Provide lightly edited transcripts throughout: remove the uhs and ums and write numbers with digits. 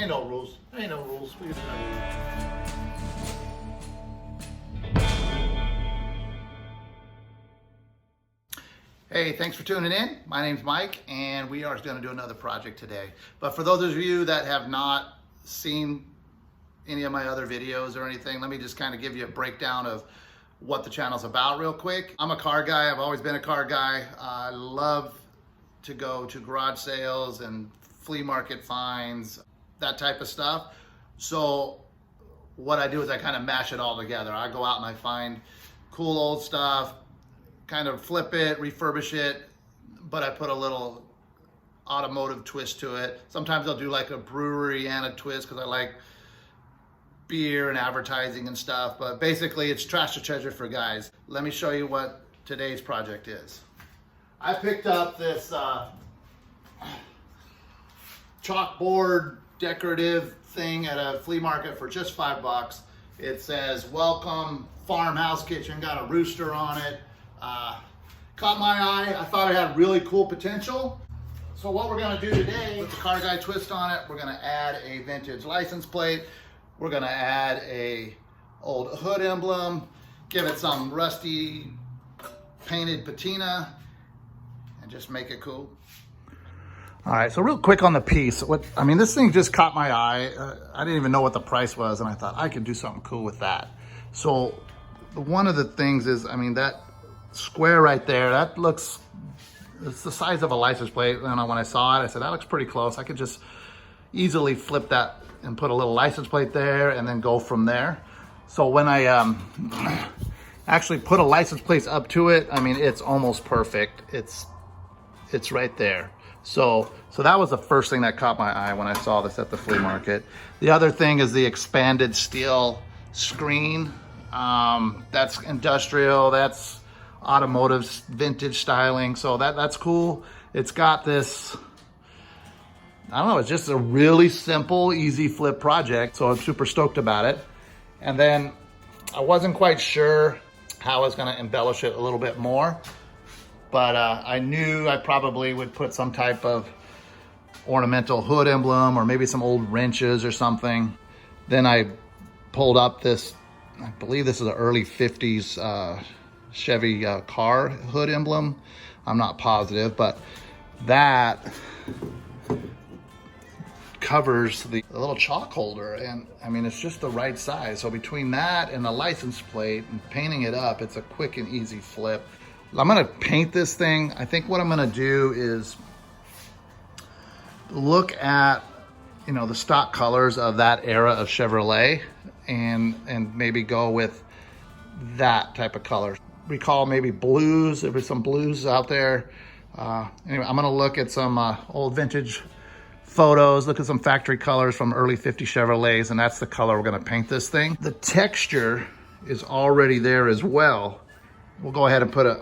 Ain't no rules. Ain't no rules. We can do that. Hey, thanks for tuning in. My name's Mike, and we are going to do another project today. But for those of you that have not seen any of my other videos or anything, let me just kind of give you a breakdown of what the channel's about real quick. I'm a car guy. I've always been a car guy. I love to go to garage sales and flea market finds, that type of stuff. So what I do is I kind of mash it all together. I go out and I find cool old stuff, kind of flip it, refurbish it, but I put a little automotive twist to it. Sometimes I'll do like a brewery and a twist because I like beer and advertising and stuff, but basically it's trash to treasure for guys. Let me show you what today's project is. I picked up this chalkboard decorative thing at a flea market for just $5. It says, "Welcome Farmhouse Kitchen," got a rooster on it. Caught my eye. I thought it had really cool potential. So what we're gonna do today, with the car guy twist on it, we're gonna add a vintage license plate. We're gonna add a old hood emblem, give it some rusty painted patina, and just make it cool. All right, so real quick on the piece. This thing just caught my eye. I didn't even know what the price was, and I thought I could do something cool with that. So one of the things is, that square right there, it's the size of a license plate. And when I saw it, I said, that looks pretty close. I could just easily flip that and put a little license plate there and then go from there. So when I actually put a license plate up to it, it's almost perfect. It's right there. So that was the first thing that caught my eye when I saw this at the flea market. The other thing is the expanded steel screen. That's industrial, that's automotive vintage styling. So that's cool. It's got this, I don't know, it's just a really simple, easy flip project. So I'm super stoked about it. And then I wasn't quite sure how I was gonna embellish it a little bit more, but I knew I probably would put some type of ornamental hood emblem or maybe some old wrenches or something. Then I pulled up this, I believe this is an early 50s Chevy car hood emblem. I'm not positive, but that covers the little chalk holder, and it's just the right size. So between that and the license plate and painting it up, it's a quick and easy flip. I'm gonna paint this thing. I think what I'm gonna do is look at the stock colors of that era of Chevrolet and maybe go with that type of color. Recall maybe blues. There were some blues out there. Anyway, I'm gonna look at some old vintage photos, look at some factory colors from early 50 Chevrolets, and that's the color we're gonna paint this thing. The texture is already there as well. We'll go ahead and put an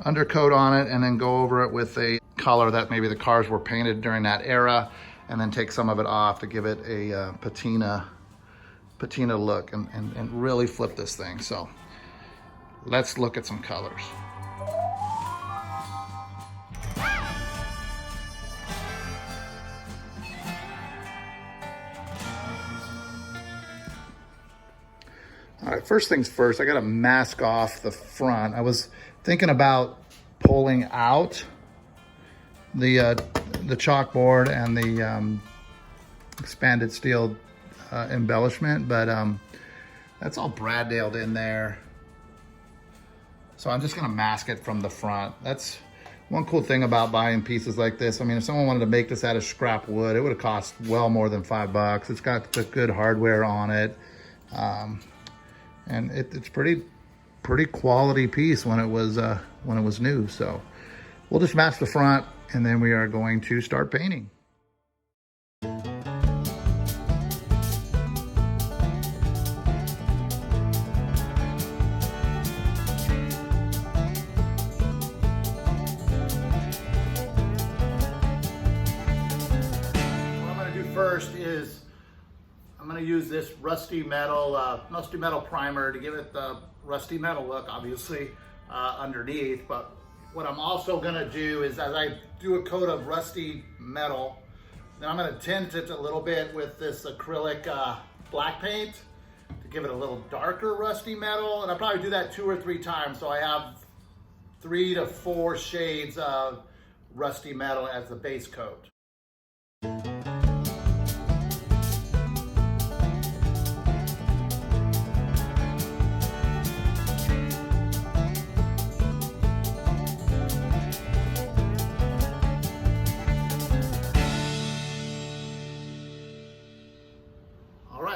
undercoat on it and then go over it with a color that maybe the cars were painted during that era, and then take some of it off to give it a patina look and really flip this thing. So let's look at some colors. All right, first things first, I gotta mask off the front. I was thinking about pulling out the chalkboard and the expanded steel embellishment, but that's all Braddaled in there. So I'm just gonna mask it from the front. That's one cool thing about buying pieces like this. If someone wanted to make this out of scrap wood, it would have cost well more than $5. It's got the good hardware on it. And it's pretty quality piece when it was new. So we'll just mask the front, and then we are going to start painting. First is I'm going to use this rusty metal primer to give it the rusty metal look, obviously, underneath. But what I'm also going to do is, as I do a coat of rusty metal Then I'm gonna tint it a little bit with this acrylic black paint to give it a little darker rusty metal. And I'll probably do that 2 or 3 times. So I have 3 to 4 shades of rusty metal as the base coat.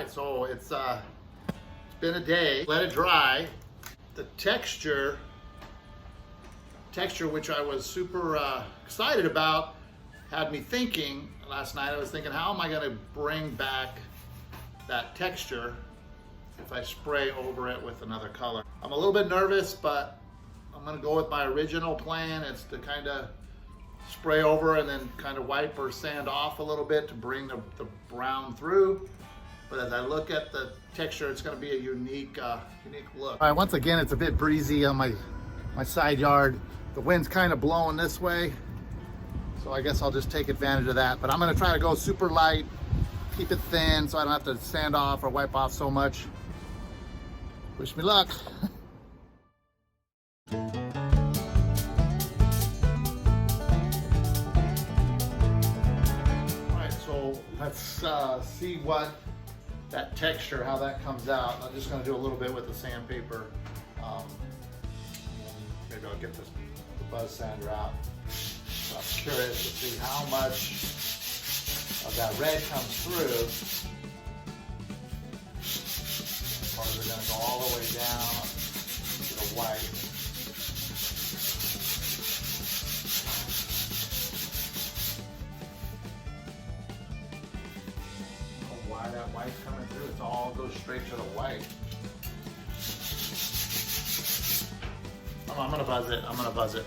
So it's been a day. Let it dry. The texture which I was super excited about, had me thinking last night. I was thinking, how am I going to bring back that texture if I spray over it with another color? I'm a little bit nervous, but I'm going to go with my original plan. It's to kind of spray over and then kind of wipe or sand off a little bit to bring the brown through. But as I look at the texture, it's going to be a unique look. All right, once again, it's a bit breezy on my side yard. The wind's kind of blowing this way, so I guess I'll just take advantage of that. But I'm going to try to go super light, keep it thin, so I don't have to sand off or wipe off so much. Wish me luck. All right, so let's see what that texture, how that comes out. I'm just going to do a little bit with the sandpaper. Maybe I'll get the buzz sander out. So I'm curious to see how much of that red comes through. Or is it going to go all the way down to the white? Why that white coming through? It's all goes straight to the white. Oh, I'm gonna buzz it. I'm gonna buzz it.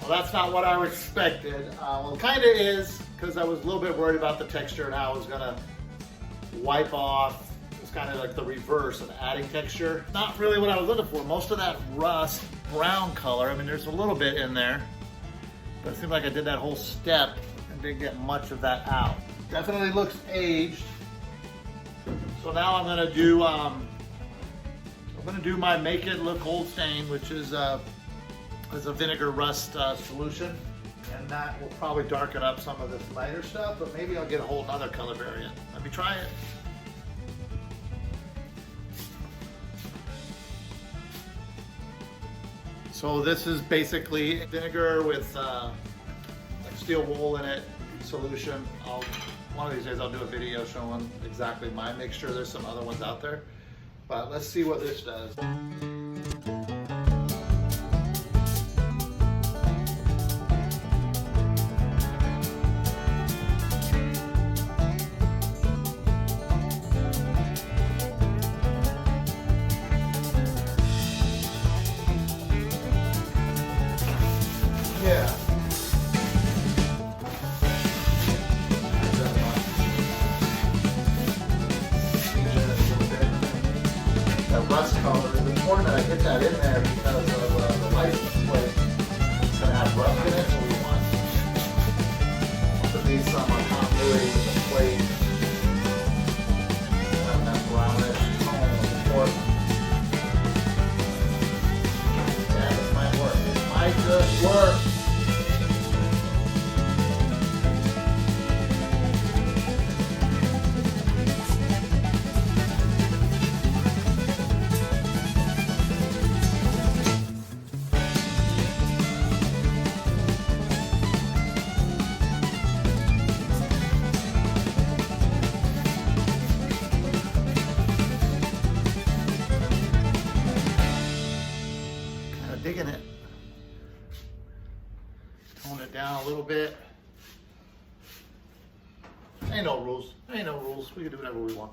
Well, that's not what I expected. Well, it kind of is, because I was a little bit worried about the texture and how I was gonna wipe off. It's kind of like the reverse of adding texture. Not really what I was looking for. Most of that rust brown color, I mean, there's a little bit in there, but it seemed like I did that whole step and didn't get much of that out. Definitely looks aged. So now I'm gonna do my Make It Look Old stain, which is a vinegar rust solution. And that will probably darken up some of this lighter stuff, but maybe I'll get a whole other color variant. Let me try it. So this is basically vinegar with like steel wool in it, solution. One of these days I'll do a video showing exactly my mixture. There's some other ones out there, but let's see what this does. Yeah. That rust color, it's important that I get that in there because of the license plate. It's going to have rust in it, so we want to be some continuity with the plate. And that brownish tone is important. Yeah, this might work. This might just work. Digging it. Tone it down a little bit. Ain't no rules. Ain't no rules. We can do whatever we want.